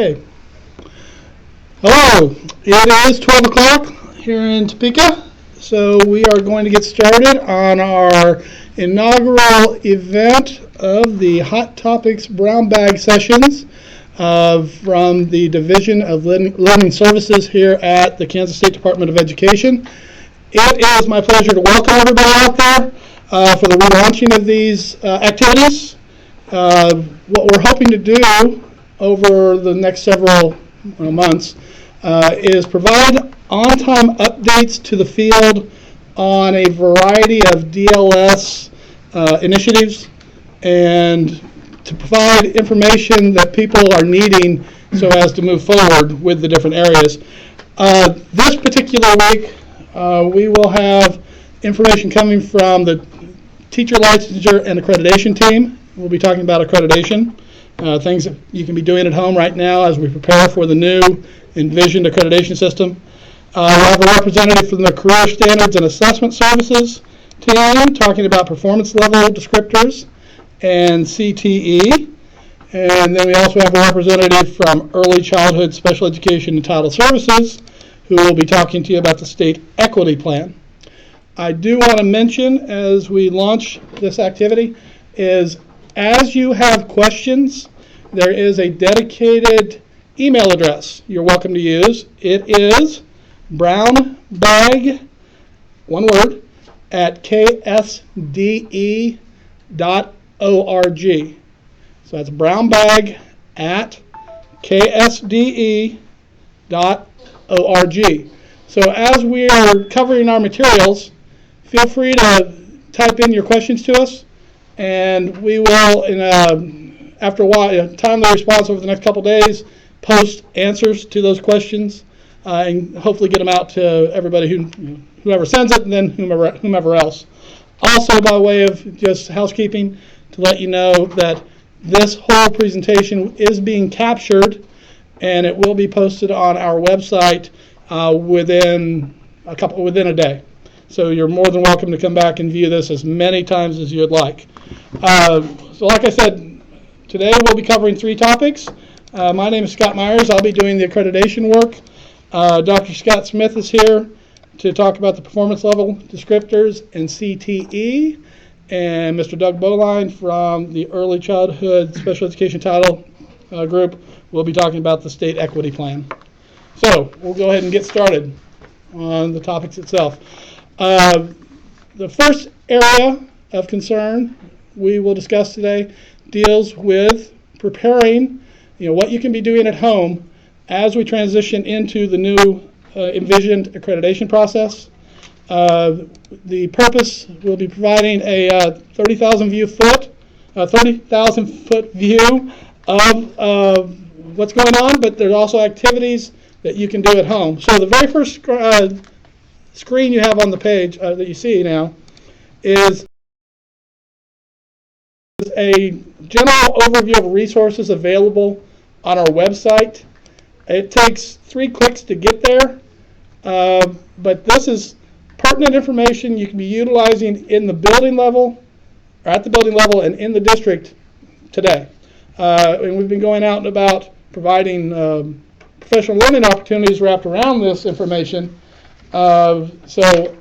Okay. Hello. It is 12 o'clock here in Topeka, so we are going to get started on our inaugural event of the Hot Topics Brown Bag Sessions from the Division of Learning Services here at the Kansas State Department of Education. It is my pleasure to welcome everybody out there for the relaunching of these activities. What we're hoping to do over the next several months is provide on-time updates to the field on a variety of DLS initiatives and to provide information that people are needing so as to move forward with the different areas. This particular week, we will have information coming from the teacher licensure and accreditation team. We'll be talking about accreditation, things that you can be doing at home right now as we prepare for the new envisioned accreditation system. We'll have a representative from the Career Standards and Assessment Services team talking about performance level descriptors and CTE. And then we also have a representative from Early Childhood Special Education and Title Services who will be talking to you about the state equity plan. I do want to mention as we launch this activity is as you have questions, there is a dedicated email address you're welcome to use. It is brownbag, one word, at ksde.org. So that's brownbag at ksde.org. So as we are covering our materials, feel free to type in your questions to us, and we will, after a while, timely response over the next couple days, post answers to those questions and hopefully get them out to everybody whoever sends it, and then whomever else. Also, by way of just housekeeping, to let you know that this whole presentation is being captured, and it will be posted on our website within a day. So you're more than welcome to come back and view this as many times as you would like. So like I said, today we'll be covering 3 topics. My name is Scott Myers. I'll be doing the accreditation work. Dr. Scott Smith is here to talk about the performance level descriptors and CTE. And Mr. Doug Boline from the Early Childhood Special Education Title group will be talking about the state equity plan. So we'll go ahead and get started on the topics itself. The first area of concern we will discuss today deals with preparing, what you can be doing at home as we transition into the new envisioned accreditation process. The purpose will be providing a 30,000 foot view of what's going on, but there's also activities that you can do at home. So the very first screen you have on the page that you see now is a general overview of resources available on our website. It takes 3 clicks to get there, but this is pertinent information you can be utilizing in the building level, or at the building level and in the district today. And we've been going out and about providing professional learning opportunities wrapped around this information. So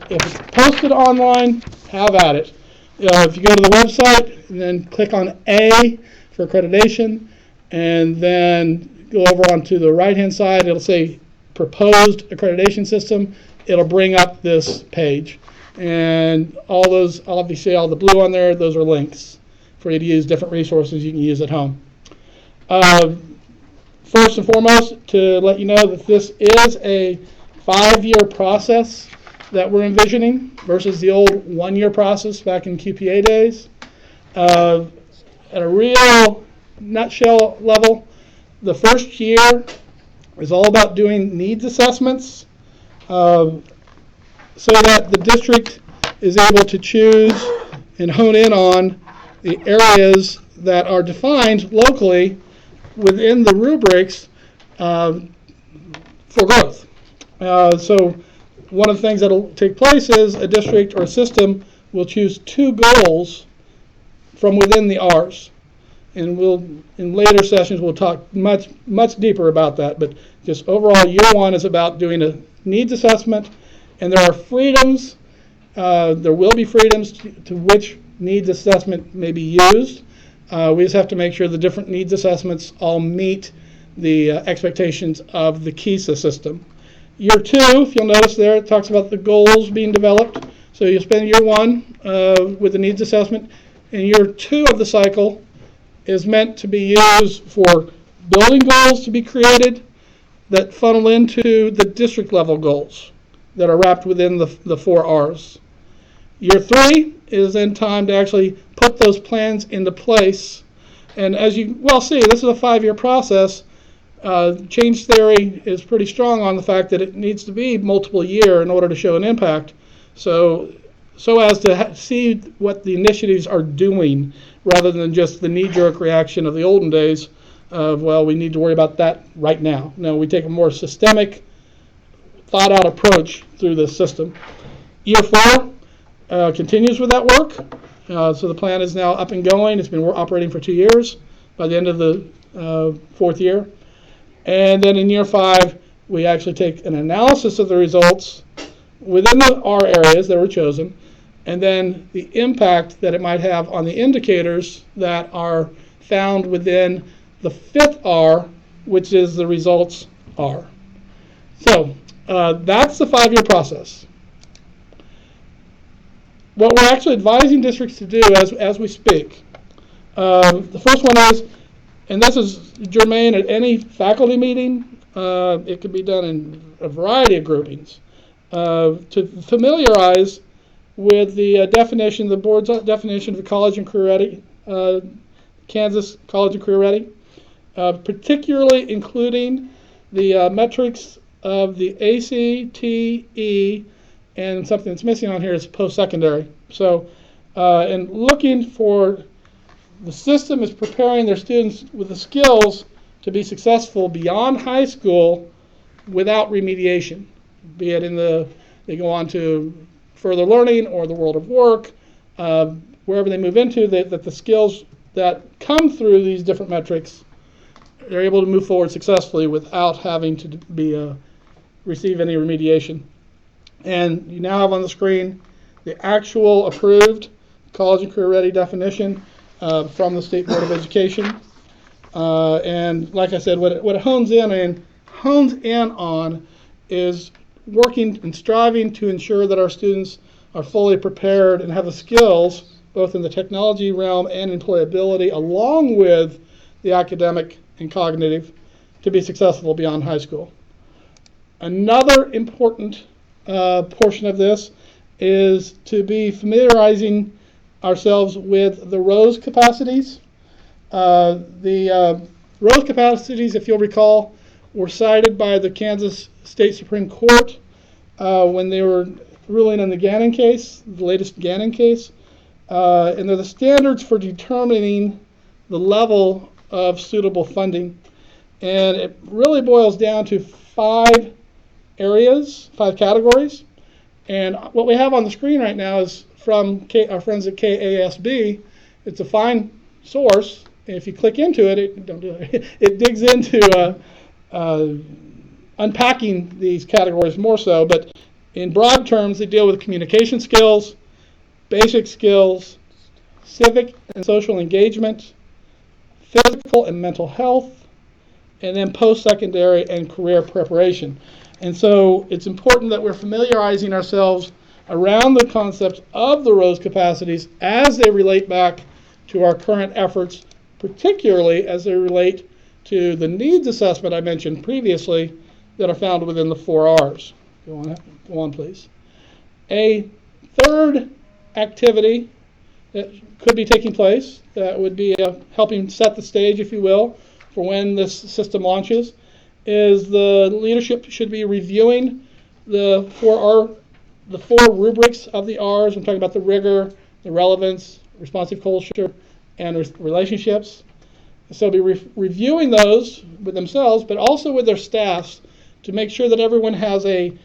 if it's posted online, have at it. If you go to the website and then click on A for accreditation, and then go over onto the right-hand side, it'll say proposed accreditation system. It'll bring up this page. And all those, obviously all the blue on there, those are links for you to use different resources you can use at home. First and foremost, to let you know that this is a 5-year process that we're envisioning versus the old 1-year process back in QPA days. At a real nutshell level, the first year is all about doing needs assessments so that the district is able to choose and hone in on the areas that are defined locally within the rubrics for growth. So one of the things that will take place is a district or a system will choose 2 goals from within the R's. and in later sessions we'll talk much deeper about that. But just overall, year one is about doing a needs assessment, and there are freedoms. There will be freedoms to which needs assessment may be used. We just have to make sure the different needs assessments all meet the expectations of the KSDE system. Year two, if you'll notice there, it talks about the goals being developed. So you spend year one with the needs assessment, and year two of the cycle is meant to be used for building goals to be created that funnel into the district level goals that are wrapped within the 4 R's. Year three is then time to actually put those plans into place. And as you well see, this is a 5-year process. Change theory is pretty strong on the fact that it needs to be multiple year in order to show an impact. So as to see what the initiatives are doing, rather than just the knee-jerk reaction of the olden days of, well, we need to worry about that right now. No, we take a more systemic, thought-out approach through this system. Year four continues with that work. So the plan is now up and going. It's been operating for 2 years by the end of the 4th year. And then in year five, we actually take an analysis of the results within the R areas that were chosen, and then the impact that it might have on the indicators that are found within the 5th R, which is the results R. So that's the 5-year process. What we're actually advising districts to do as we speak, the first one is, and this is germane at any faculty meeting, it could be done in a variety of groupings, to familiarize with the definition, the board's definition of the college and career ready, Kansas College and Career Ready, particularly including the metrics of the ACTE, and something that's missing on here is post-secondary. So, and looking for the system is preparing their students with the skills to be successful beyond high school without remediation, be it they go on to further learning or the world of work, wherever they move into, that the skills that come through these different metrics, they're able to move forward successfully without having to receive any remediation. And you now have on the screen the actual approved college and career ready definition from the State Board of Education. And like I said, what it hones in on is working and striving to ensure that our students are fully prepared and have the skills, both in the technology realm and employability, along with the academic and cognitive, to be successful beyond high school. Another important portion of this is to be familiarizing ourselves with the Rose capacities. The Rose capacities, if you'll recall, were cited by the Kansas State Supreme Court when they were ruling on the Gannon case, the latest Gannon case. And they're the standards for determining the level of suitable funding. And it really boils down to 5 areas, 5 categories. And what we have on the screen right now is from our friends at KSDE. It's a fine source. And if you click into it, it digs into unpacking these categories more so. But in broad terms, they deal with communication skills, basic skills, civic and social engagement, physical and mental health, and then post-secondary and career preparation. And so it's important that we're familiarizing ourselves around the concepts of the Rose capacities as they relate back to our current efforts, particularly as they relate to the needs assessment I mentioned previously that are found within the 4 R's. Go on, please. A third activity that could be taking place that would be helping set the stage, if you will, for when this system launches is the leadership should be reviewing the 4 rubrics of the R's. I'm talking about the rigor, the relevance, responsive culture, and relationships. So be reviewing those with themselves, but also with their staffs to make sure that everyone has a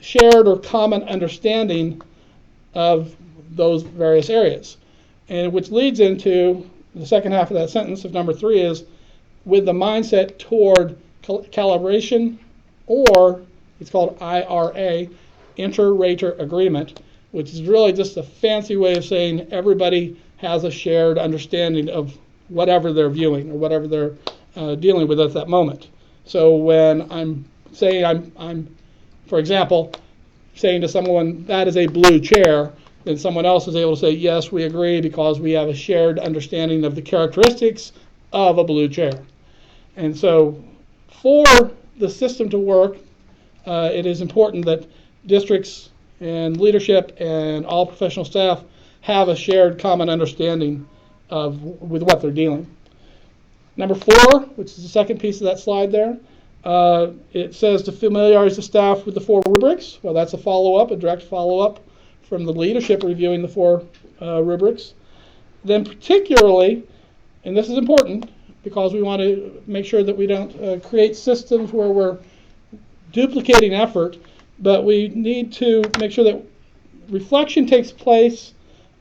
shared or common understanding of those various areas. And which leads into the second half of that sentence of number 3 is with the mindset toward calibration, or it's called IRA, inter-rater agreement, which is really just a fancy way of saying everybody has a shared understanding of whatever they're viewing or whatever they're dealing with at that moment. So when I'm saying I'm, for example, saying to someone that is a blue chair, then someone else is able to say, yes, we agree because we have a shared understanding of the characteristics of a blue chair. And so for the system to work, it is important that districts and leadership and all professional staff have a shared common understanding with what they're dealing. Number 4, which is the second piece of that slide there, it says to familiarize the staff with the 4 rubrics. Well, that's a follow-up, a direct follow-up from the leadership reviewing the 4 rubrics. Then particularly, and this is important because we want to make sure that we don't create systems where we're duplicating effort, but we need to make sure that reflection takes place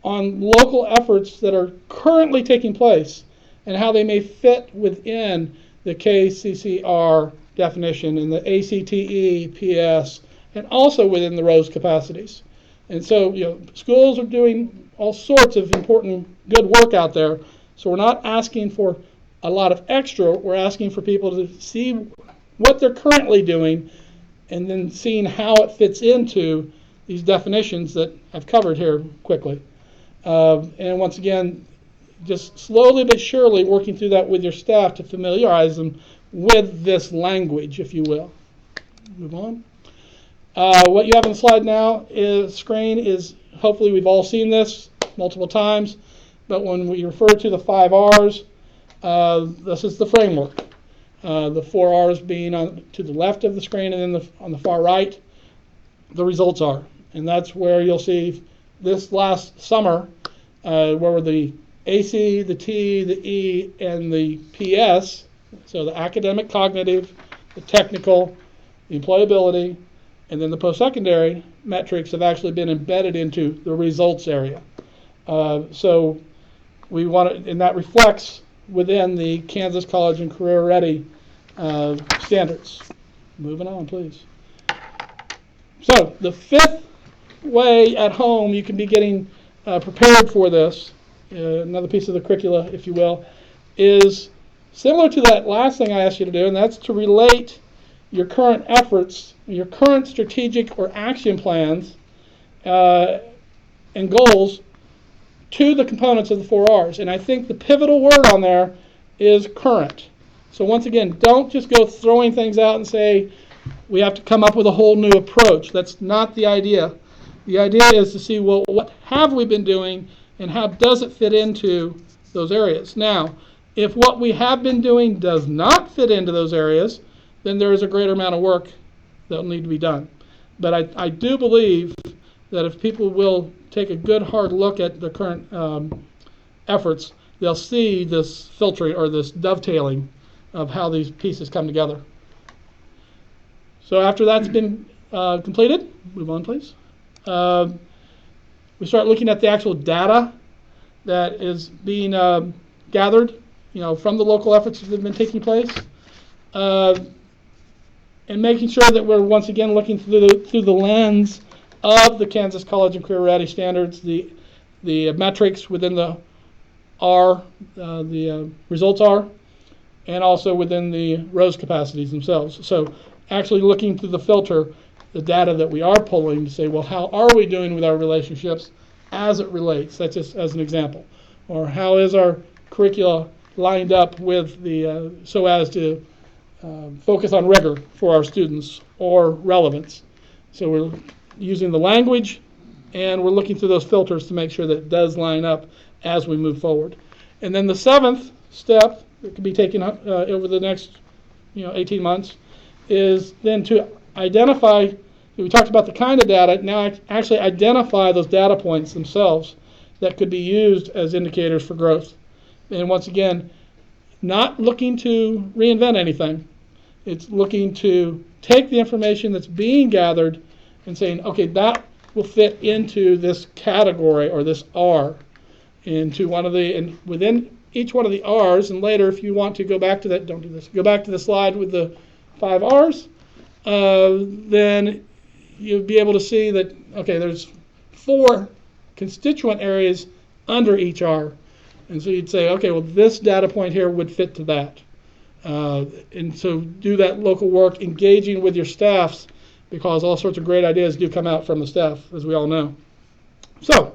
on local efforts that are currently taking place and how they may fit within the KCCR definition and the ACTE, PS, and also within the ROSE capacities. And so, schools are doing all sorts of important, good work out there. So we're not asking for a lot of extra. We're asking for people to see what they're currently doing and then seeing how it fits into these definitions that I've covered here quickly. And once again, just slowly but surely working through that with your staff to familiarize them with this language, if you will. Move on. What you have on the slide now screen is, hopefully we've all seen this multiple times, but when we refer to the 5 R's, this is the framework. The 4 R's being to the left of the screen, and then on the far right, the results are. And that's where you'll see this last summer, where the AC, the T, the E, and the PS, so the academic, cognitive, the technical, the employability, and then the post-secondary metrics have actually been embedded into the results area. So we want to, and that reflects within the Kansas College and Career Ready standards. Moving on, please. So the 5th way at home you can be getting prepared for this, another piece of the curricula, if you will, is similar to that last thing I asked you to do, and that's to relate your current efforts, your current strategic or action plans and goals to the components of the 4 R's. And I think the pivotal word on there is current. So once again, don't just go throwing things out and say we have to come up with a whole new approach. That's not the idea. The idea is to see, well, what have we been doing and how does it fit into those areas? Now, if what we have been doing does not fit into those areas, then there is a greater amount of work that will need to be done. But I do believe that if people will take a good hard look at the current efforts, they'll see this filtering or this dovetailing of how these pieces come together. So after that's been completed, move on please. We start looking at the actual data that is being gathered, from the local efforts that have been taking place, and making sure that we're once again looking through the lens of the Kansas College and Career Ready standards, the metrics within the R, the results are, and also within the ROSE capacities themselves. So actually looking through the filter, the data that we are pulling to say, well, how are we doing with our relationships as it relates? That's just as an example. Or how is our curricula lined up with the, so as to focus on rigor for our students or relevance. So we're using the language and we're looking through those filters to make sure that it does line up as we move forward. And then the 7th step that can be taken over the next 18 months is then to identify, we talked about the kind of data, now actually identify those data points themselves that could be used as indicators for growth. And once again, not looking to reinvent anything. It's looking to take the information that's being gathered and saying, okay, that will fit into this category or this R, into one of the, and within each one of the R's, and later if you want to go back to that, don't do this, go back to the slide with the 5 R's, then you'll be able to see that, okay, there's 4 constituent areas under each R. And so you'd say, okay, well, this data point here would fit to that. And so do that local work, engaging with your staffs, because all sorts of great ideas do come out from the staff, as we all know. So,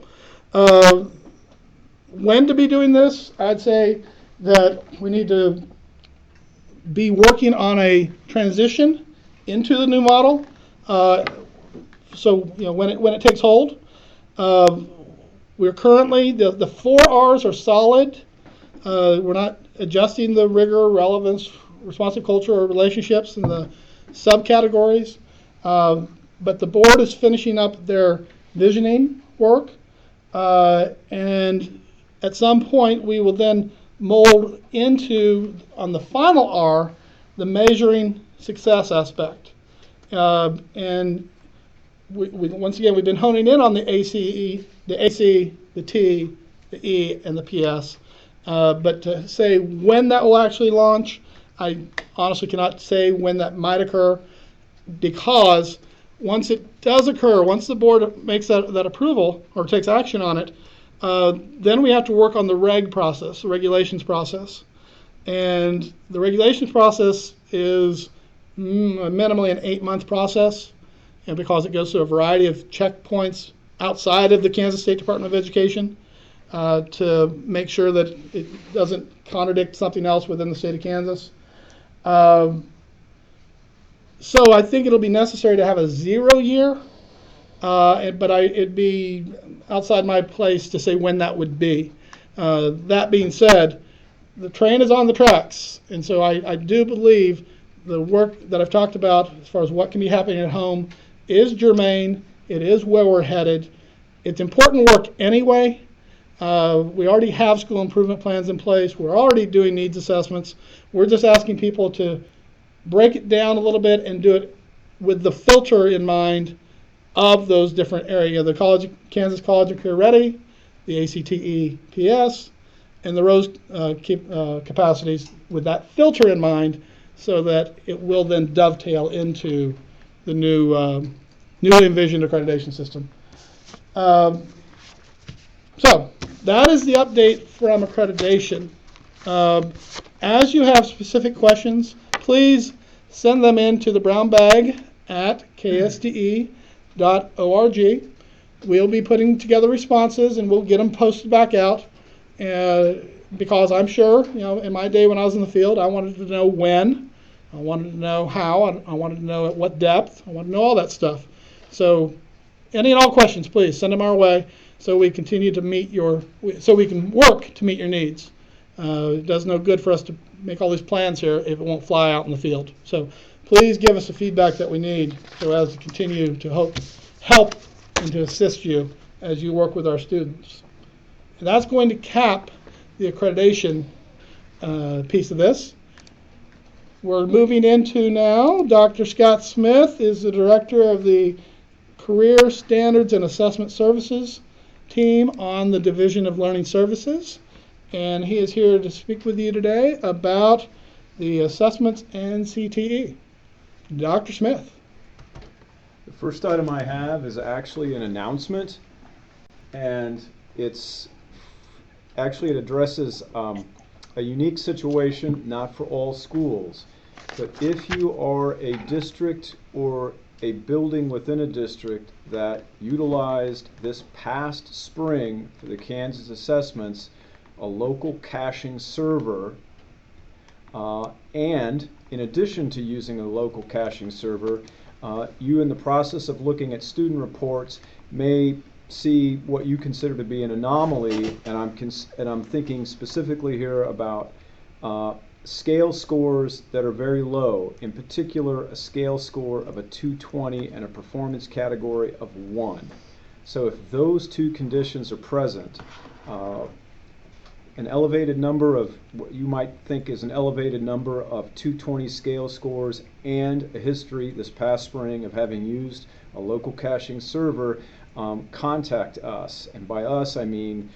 when to be doing this? I'd say that we need to be working on a transition into the new model. So when it takes hold, we're currently the 4 R's are solid. We're not adjusting the rigor, relevance, responsive culture, or relationships in the subcategories. But the board is finishing up their visioning work, and at some point we will then mold into, on the final R, the measuring success aspect. And once again, we've been honing in on the ACE, the AC, the T, the E, and the PS. But to say when that will actually launch, I honestly cannot say when that might occur, because once it does occur, once the board makes that approval or takes action on it, then we have to work on the reg process, the regulations process. And the regulations process is minimally an 8-month process, and because it goes through a variety of checkpoints outside of the Kansas State Department of Education to make sure that it doesn't contradict something else within the state of Kansas. So I think it'll be necessary to have a 0 year, but it'd be outside my place to say when that would be. That being said, the train is on the tracks, and so I do believe the work that I've talked about as far as what can be happening at home is germane. It is where we're headed. It's important work anyway. We already have school improvement plans in place. We're already doing needs assessments. We're just asking people to break it down a little bit and do it with the filter in mind of those different areas, the Kansas College of Career Ready, the ACTE PS, and the ROSE capacities with that filter in mind, so that it will then dovetail into the newly envisioned accreditation system. So that is the update from accreditation. As you have specific questions, please send them in to the brown bag at ksde.org. We'll be putting together responses, and we'll get them posted back out. Because I'm sure, in my day when I was in the field, I wanted to know when, I wanted to know how, I wanted to know at what depth, I wanted to know all that stuff. So any and all questions, please send them our way, so we continue to so we can work to meet your needs. It does no good for us to make all these plans here if it won't fly out in the field. So please give us the feedback that we need so as to continue to help and to assist you as you work with our students. And that's going to cap the accreditation piece of this. We're moving into now, Dr. Scott Smith is the director of the Career Standards and Assessment Services team on the Division of Learning Services. And he is here to speak with you today about the assessments and CTE. Dr. Smith. The first item I have is actually an announcement, and it addresses a unique situation, not for all schools. But if you are a district or a building within a district that utilized this past spring for the Kansas assessments a local caching server, and in addition to using a local caching server, you, in the process of looking at student reports, may see what you consider to be an anomaly, and I'm thinking specifically here about scale scores that are very low, in particular a scale score of a 220 and a performance category of 1. So if those two conditions are present, an elevated number of what you might think is an elevated number of 220 scale scores and a history this past spring of having used a local caching server, contact us. And by us, I mean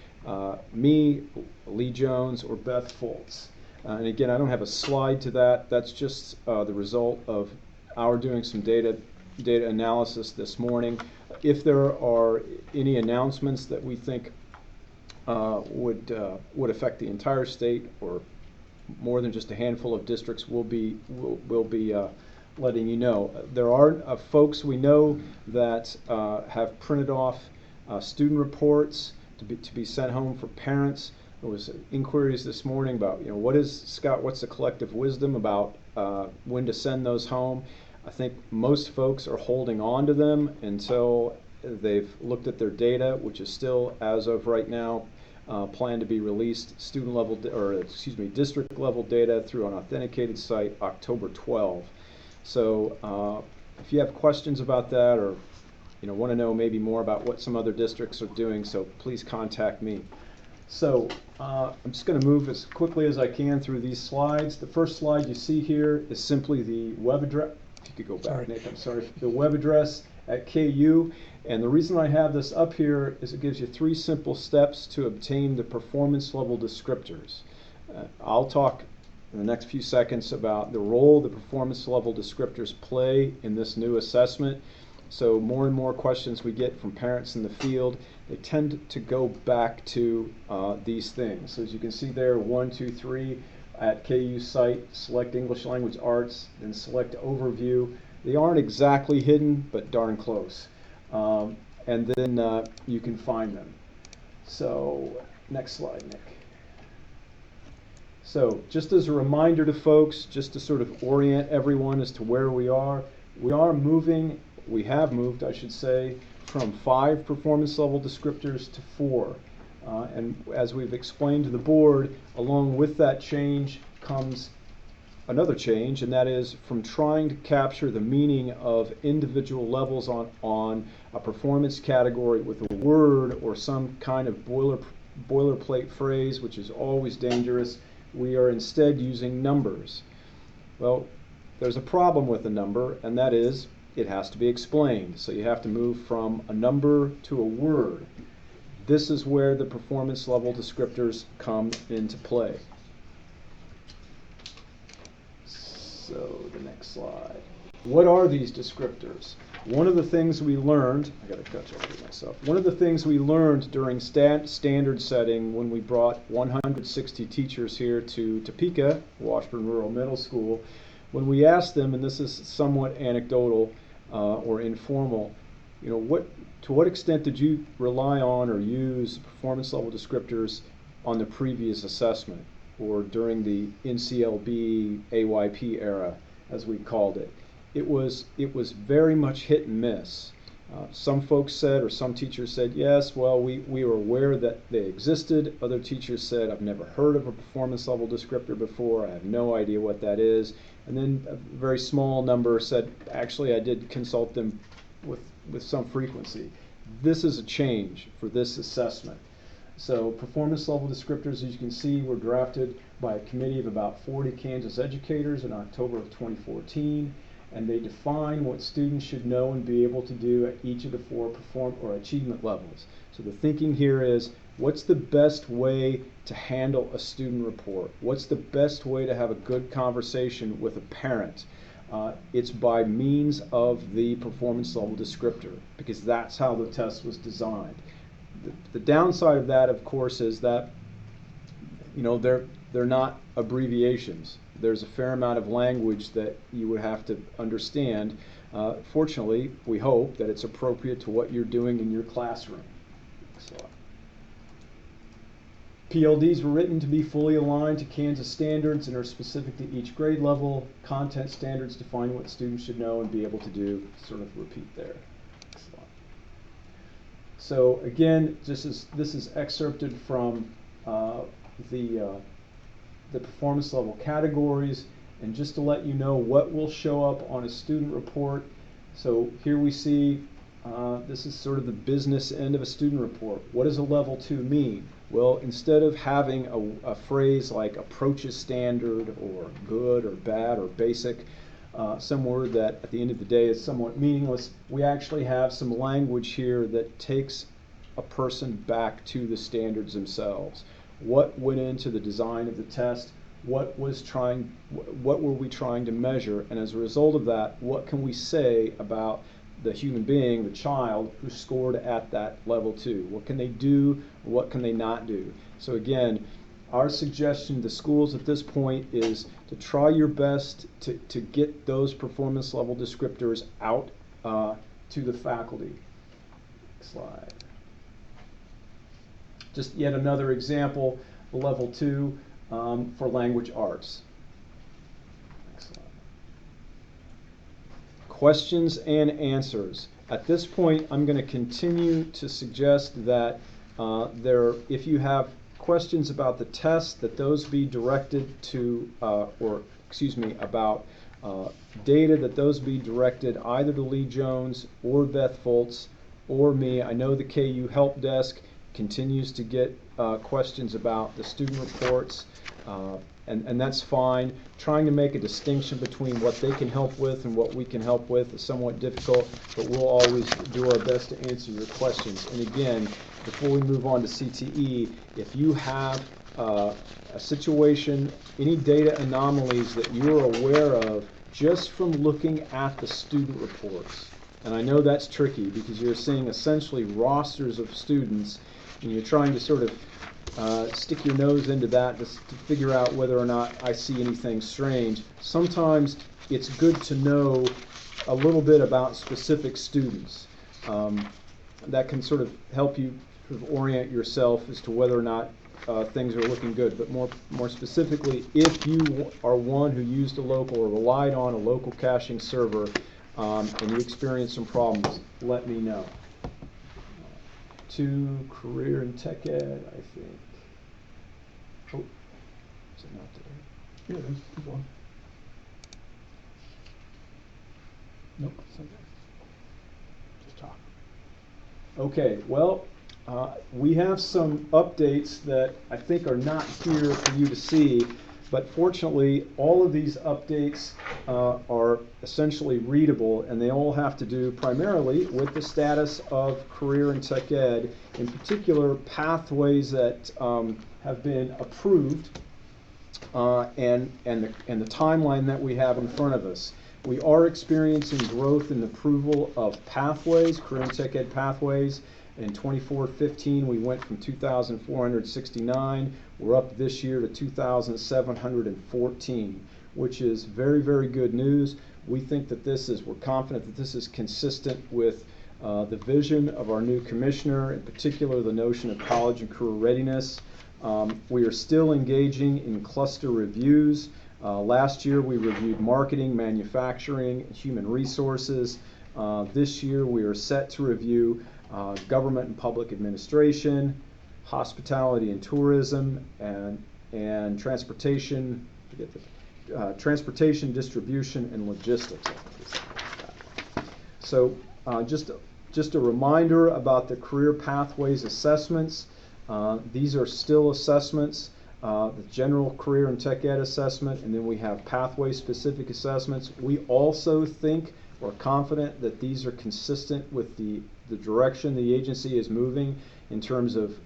me, Lee Jones, or Beth Foltz. And again, I don't have a slide to that. That's just the result of our doing some data analysis this morning. If there are any announcements that we think would affect the entire state or more than just a handful of districts, we'll be letting you know. There are folks we know that have printed off student reports to be sent home for parents. There was inquiries this morning about, what's the collective wisdom about when to send those home. I think most folks are holding on to them until they've looked at their data, which is still, as of right now, planned to be released district level data through an authenticated site October 12. So if you have questions about that, or want to know maybe more about what some other districts are doing, so please contact me. So I'm just going to move as quickly as I can through these slides. The first slide you see here is simply the web address. If you could go back, Sorry. Nick, I'm sorry. The web address at KU. And the reason I have this up here is it gives you 3 simple steps to obtain the performance level descriptors. I'll talk in the next few seconds about the role the performance level descriptors play in this new assessment. So more and more questions we get from parents in the field, they tend to go back to these things. So as you can see there, 1, 2, 3 at KU site, select English Language Arts, then select Overview. They aren't exactly hidden, but darn close. And then you can find them. So next slide, Nick. So just as a reminder to folks, just to sort of orient everyone as to where we have moved, I should say, from 5 performance level descriptors to 4. And as we've explained to the board, along with that change comes another change, and that is from trying to capture the meaning of individual levels on a performance category with a word or some kind of boilerplate phrase, which is always dangerous. We are instead using numbers. Well, there's a problem with a number, and that is it has to be explained. So you have to move from a number to a word. This is where the performance level descriptors come into play. So the next slide. What are these descriptors? One of the things we learned, I got to catch up with myself. One of the things we learned during standard setting when we brought 160 teachers here to Topeka, Washburn Rural Middle School, when we asked them, and this is somewhat anecdotal or informal, to what extent did you rely on or use performance level descriptors on the previous assessment or during the NCLB AYP era, as we called it? It was very much hit and miss. Some folks said, or some teachers said, yes, well, we were aware that they existed. Other teachers said, I've never heard of a performance level descriptor before. I have no idea what that is. And then a very small number said, actually, I did consult them with some frequency. This is a change for this assessment. So performance level descriptors, as you can see, were drafted by a committee of about 40 Kansas educators in October of 2014. And they define what students should know and be able to do at each of the 4 achievement levels. So the thinking here is, what's the best way to handle a student report? What's the best way to have a good conversation with a parent? It's by means of the performance level descriptor, because that's how the test was designed. The downside of that, of course, is that they're not abbreviations. There's a fair amount of language that you would have to understand. Fortunately, we hope that it's appropriate to what you're doing in your classroom. PLDs were written to be fully aligned to Kansas standards and are specific to each grade level. Content standards define what students should know and be able to do. Sort of repeat there. So again, this is excerpted from the performance level categories, and just to let you know what will show up on a student report. So here we see this is sort of the business end of a student report. What does a level 2 mean? Well, instead of having a phrase like approaches standard or good or bad or basic, some word that at the end of the day is somewhat meaningless, we actually have some language here that takes a person back to the standards themselves. What went into the design of the test? What were we trying to measure? And as a result of that, what can we say about the human being, the child, who scored at that level 2? What can they do? What can they not do? So again, our suggestion to schools at this point is to try your best to get those performance level descriptors out to the faculty. Next slide. Just yet another example, level 2 for language arts. Next slide. Questions and answers. At this point, I'm going to continue to suggest that if you have questions about the test, that those be directed to, about data, that those be directed either to Lee Jones or Beth Foltz or me. I know the KU Help Desk continues to get questions about the student reports, and that's fine. Trying to make a distinction between what they can help with and what we can help with is somewhat difficult, but we'll always do our best to answer your questions. And again, before we move on to CTE, if you have a situation, any data anomalies that you're aware of just from looking at the student reports, and I know that's tricky because you're seeing essentially rosters of students and you're trying to sort of stick your nose into that to figure out whether or not I see anything strange. Sometimes it's good to know a little bit about specific students. That can sort of help you sort of orient yourself as to whether or not things are looking good. But more specifically, if you are one who used a local or relied on a local caching server and you experience some problems, let me know. To career and tech ed, I think. Oh, is it not there? Yeah, there's people on. Nope, it's not there. Just talk. Okay, well, we have some updates that I think are not here for you to see, but fortunately, all of these updates are essentially readable, and they all have to do primarily with the status of career and tech ed, in particular pathways that have been approved and the timeline that we have in front of us. We are experiencing growth in the approval of pathways, career and tech ed pathways. In 24-15, we went from 2,469. We're up this year to 2,714, which is very, very good news. We think that we're confident that this is consistent with the vision of our new commissioner, in particular the notion of college and career readiness. We are still engaging in cluster reviews. Last year we reviewed marketing, manufacturing, and human resources. This year we are set to review government and public administration, hospitality and tourism, and transportation, transportation, distribution, and logistics. So just a reminder about the career pathways assessments. These are still assessments, the general career and tech ed assessment, and then we have pathway specific assessments. We also think we're confident that these are consistent with the direction the agency is moving in terms of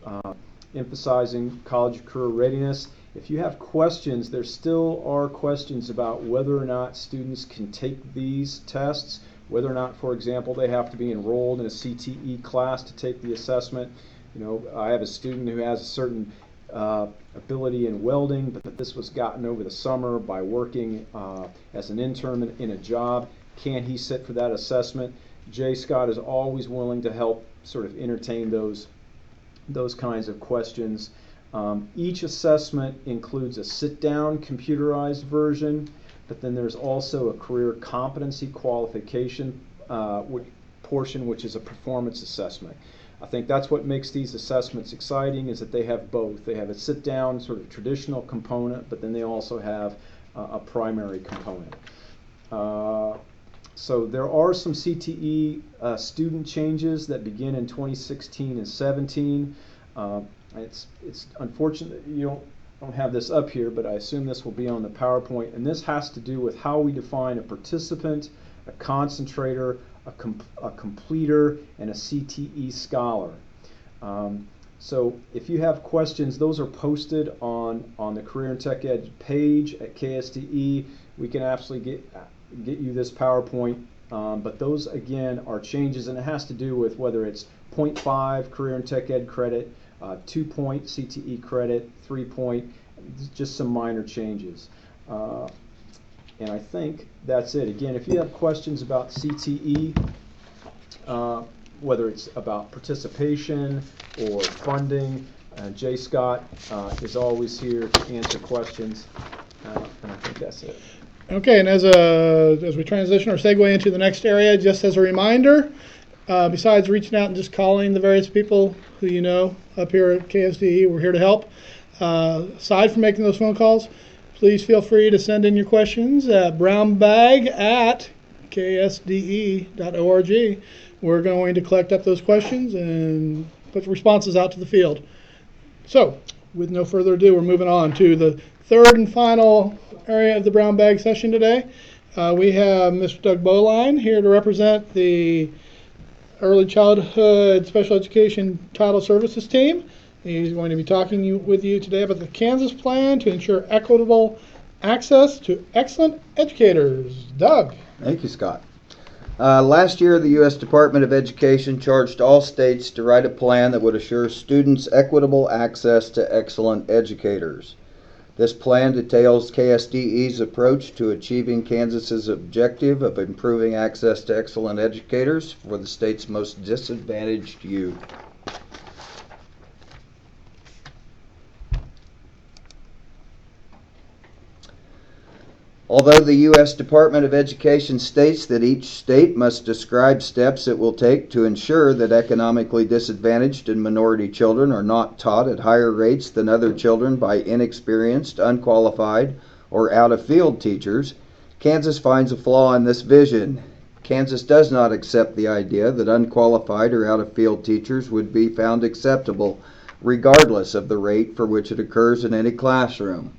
emphasizing college career readiness. If you have questions, there still are questions about whether or not students can take these tests, whether or not, for example, they have to be enrolled in a CTE class to take the assessment. You know, I have a student who has a certain ability in welding, but this was gotten over the summer by working as an intern in a job. Can he sit for that assessment? Jay Scott is always willing to help sort of entertain those kinds of questions. Each assessment includes a sit-down computerized version, but then there's also a career competency qualification portion, which is a performance assessment. I think that's what makes these assessments exciting, is that they have both. They have a sit-down sort of traditional component, but then they also have a primary component. So there are some CTE student changes that begin in 2016 and 17. It's unfortunate that you don't have this up here, but I assume this will be on the PowerPoint. And this has to do with how we define a participant, a concentrator, a completer, and a CTE scholar. So if you have questions, those are posted on the Career and Tech Ed page at KSDE. We can absolutely get you this PowerPoint, but those again are changes, and it has to do with whether it's 0.5 Career and Tech Ed credit, 2-point CTE credit, 3-point, just some minor changes. And I think that's it. Again, if you have questions about CTE, whether it's about participation or funding, Jay Scott is always here to answer questions, and I think that's it. Okay, and as we transition or segue into the next area, just as a reminder, besides reaching out and just calling the various people who you know up here at KSDE, we're here to help. Aside from making those phone calls, please feel free to send in your questions at brownbag@ksde.org. We're going to collect up those questions and put responses out to the field. So, with no further ado, we're moving on to the third and final area of the brown bag session today. We have Mr. Doug Bowline here to represent the Early Childhood Special Education Title Services team. He's going to be talking with you today about the Kansas plan to ensure equitable access to excellent educators. Doug. Thank you, Scott. Last year, the U.S. Department of Education charged all states to write a plan that would assure students equitable access to excellent educators. This plan details KSDE's approach to achieving Kansas's objective of improving access to excellent educators for the state's most disadvantaged youth. Although the U.S. Department of Education states that each state must describe steps it will take to ensure that economically disadvantaged and minority children are not taught at higher rates than other children by inexperienced, unqualified, or out-of-field teachers, Kansas finds a flaw in this vision. Kansas does not accept the idea that unqualified or out-of-field teachers would be found acceptable, regardless of the rate for which it occurs in any classroom.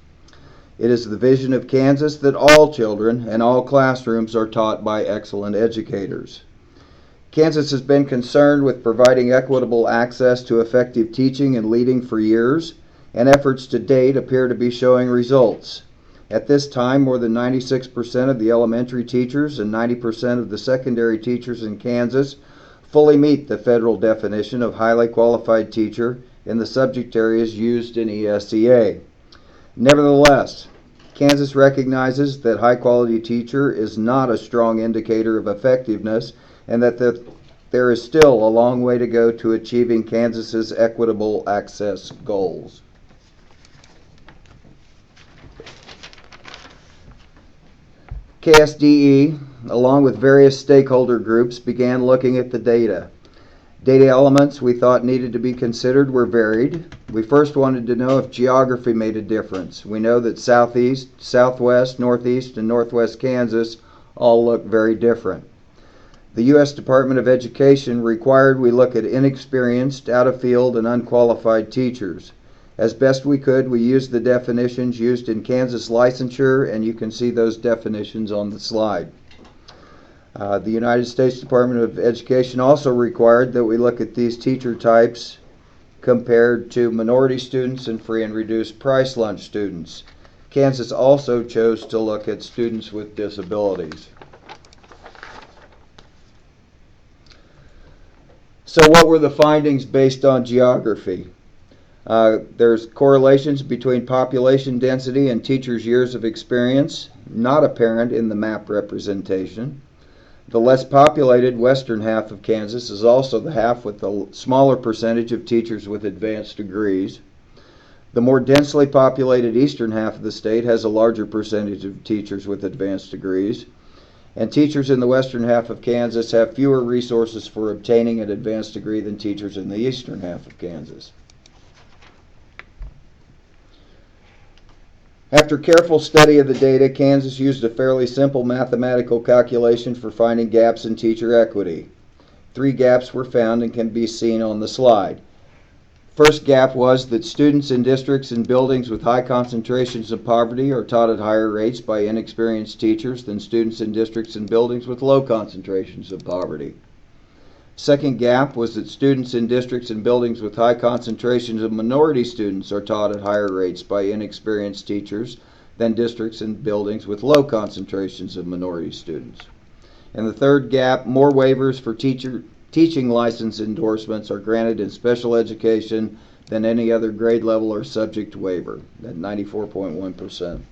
It is the vision of Kansas that all children and all classrooms are taught by excellent educators. Kansas has been concerned with providing equitable access to effective teaching and leading for years, and efforts to date appear to be showing results. At this time, more than 96% of the elementary teachers and 90% of the secondary teachers in Kansas fully meet the federal definition of highly qualified teacher in the subject areas used in ESEA. Nevertheless, Kansas recognizes that high-quality teacher is not a strong indicator of effectiveness and that there is still a long way to go to achieving Kansas's equitable access goals. KSDE, along with various stakeholder groups, began looking at the data. Data elements we thought needed to be considered were varied. We first wanted to know if geography made a difference. We know that Southeast, Southwest, Northeast, and Northwest Kansas all look very different. The U.S. Department of Education required we look at inexperienced, out-of-field, and unqualified teachers. As best we could, we used the definitions used in Kansas licensure, and you can see those definitions on the slide. The United States Department of Education also required that we look at these teacher types compared to minority students and free and reduced price lunch students. Kansas also chose to look at students with disabilities. So what were the findings based on geography? There's correlations between population density and teachers' years of experience, not apparent in the map representation. The less populated western half of Kansas is also the half with the smaller percentage of teachers with advanced degrees. The more densely populated eastern half of the state has a larger percentage of teachers with advanced degrees. And teachers in the western half of Kansas have fewer resources for obtaining an advanced degree than teachers in the eastern half of Kansas. After careful study of the data, Kansas used a fairly simple mathematical calculation for finding gaps in teacher equity. 3 gaps were found and can be seen on the slide. First gap was that students in districts and buildings with high concentrations of poverty are taught at higher rates by inexperienced teachers than students in districts and buildings with low concentrations of poverty. Second gap was that students in districts and buildings with high concentrations of minority students are taught at higher rates by inexperienced teachers than districts and buildings with low concentrations of minority students. And the third gap, more waivers for teaching license endorsements are granted in special education than any other grade level or subject waiver, at 94.1%.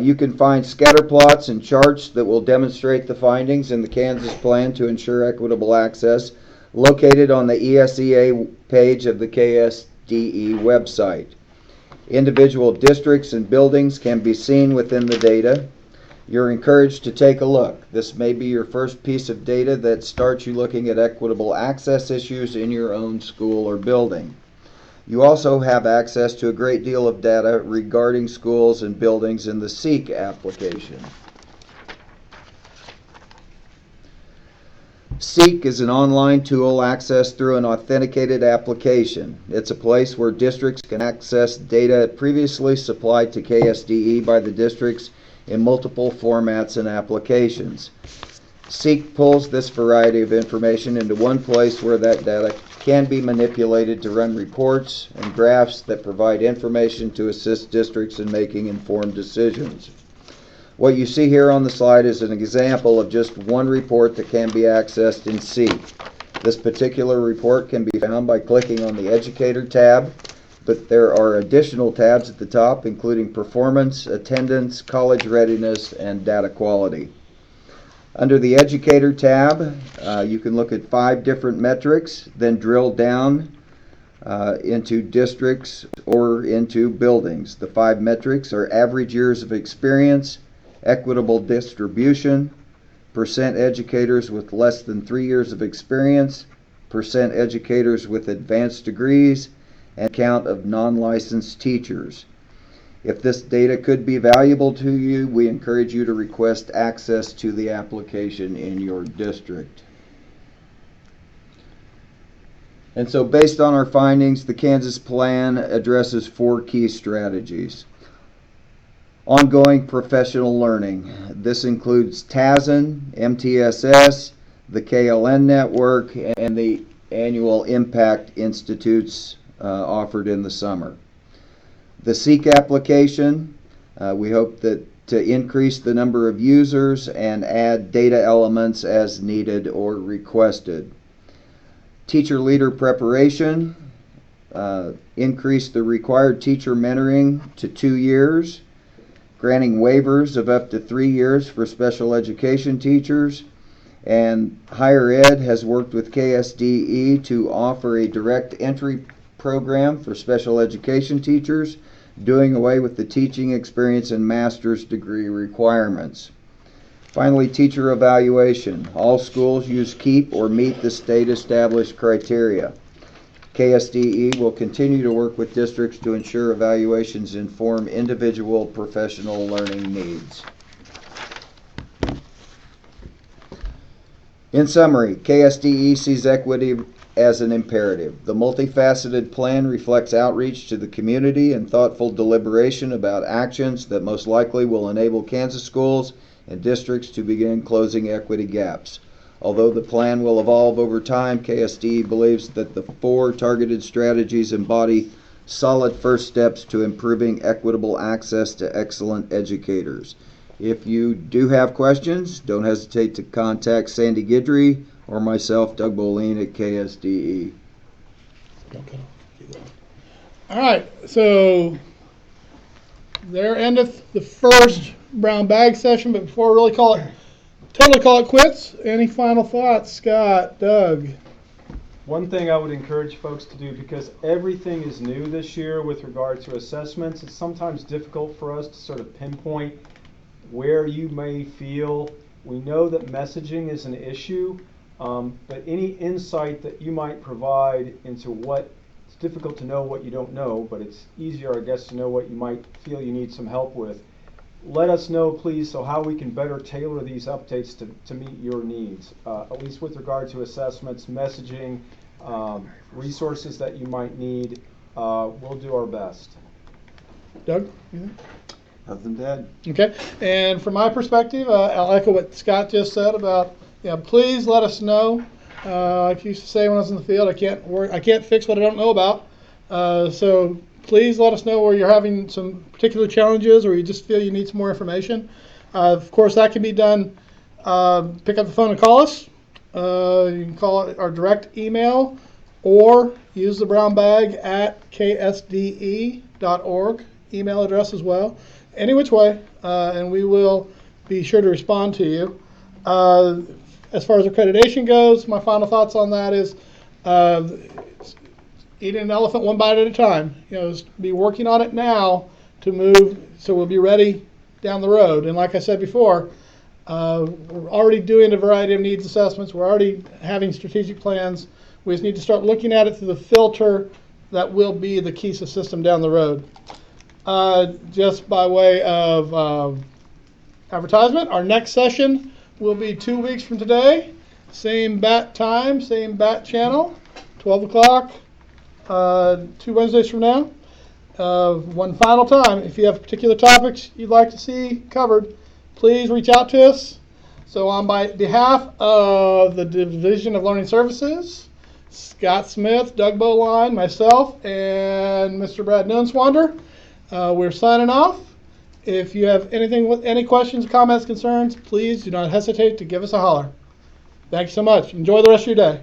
You can find scatter plots and charts that will demonstrate the findings in the Kansas Plan to Ensure Equitable Access, located on the ESEA page of the KSDE website. Individual districts and buildings can be seen within the data. You're encouraged to take a look. This may be your first piece of data that starts you looking at equitable access issues in your own school or building. You also have access to a great deal of data regarding schools and buildings in the SEEK application. SEEK is an online tool accessed through an authenticated application. It's a place where districts can access data previously supplied to KSDE by the districts in multiple formats and applications. SEEK pulls this variety of information into one place where that data can be manipulated to run reports and graphs that provide information to assist districts in making informed decisions. What you see here on the slide is an example of just one report that can be accessed in SEEK. This particular report can be found by clicking on the Educator tab, but there are additional tabs at the top, including Performance, Attendance, College Readiness, and Data Quality. Under the Educator tab, you can look at 5 different metrics, then drill down into districts or into buildings. The 5 metrics are average years of experience, equitable distribution, percent educators with less than 3 years of experience, percent educators with advanced degrees, and count of non-licensed teachers. If this data could be valuable to you, we encourage you to request access to the application in your district. And so based on our findings, the Kansas Plan addresses 4 key strategies. Ongoing professional learning. This includes TASN, MTSS, the KLN network, and the annual Impact Institutes offered in the summer. The SEEK application, we hope that to increase the number of users and add data elements as needed or requested. Teacher leader preparation, increase the required teacher mentoring to 2 years, granting waivers of up to 3 years for special education teachers, and Higher Ed has worked with KSDE to offer a direct entry program for special education teachers, doing away with the teaching experience and master's degree requirements. Finally, teacher evaluation. All schools use KEEP or meet the state established criteria. KSDE will continue to work with districts to ensure evaluations inform individual professional learning needs. In summary, KSDE sees equity as an imperative. The multifaceted plan reflects outreach to the community and thoughtful deliberation about actions that most likely will enable Kansas schools and districts to begin closing equity gaps. Although the plan will evolve over time, KSDE believes that the 4 targeted strategies embody solid first steps to improving equitable access to excellent educators. If you do have questions, don't hesitate to contact Sandy Guidry or myself, Doug Boleen at KSDE. Okay. All right, so there endeth the first brown bag session, but before we really totally call it quits, any final thoughts, Scott, Doug? One thing I would encourage folks to do, because everything is new this year with regard to assessments, it's sometimes difficult for us to sort of pinpoint where you may feel. We know that messaging is an issue, but any insight that you might provide into it's difficult to know what you don't know, but it's easier, I guess, to know what you might feel you need some help with. Let us know, please, so how we can better tailor these updates to meet your needs, at least with regard to assessments, messaging, resources that you might need. We'll do our best. Doug? Anything? Nothing to add. Okay, and from my perspective, I'll echo what Scott just said about, please let us know Like I used to say when I was in the field, I can't fix what I don't know about. So please let us know where you're having some particular challenges or you just feel you need some more information. Of course, that can be done. Pick up the phone and call us. You can call it our direct email or use the brown bag at ksde.org email address as well. Any which way, and we will be sure to respond to you. As far as accreditation goes, my final thoughts on that is eating an elephant one bite at a time. Be working on it now to move so we'll be ready down the road. And like I said before, we're already doing a variety of needs assessments. We're already having strategic plans. We just need to start looking at it through the filter that will be the KESA system down the road. Just by way of advertisement, our next session will be 2 weeks from today. Same bat time, same bat channel, 12 o'clock, 2 Wednesdays from now. One final time, if you have particular topics you'd like to see covered, please reach out to us. So on behalf of the Division of Learning Services, Scott Smith, Doug Boline, myself, and Mr. Brad Nunswander, we're signing off. If you have any questions, comments, concerns, please do not hesitate to give us a holler. Thank you so much. Enjoy the rest of your day.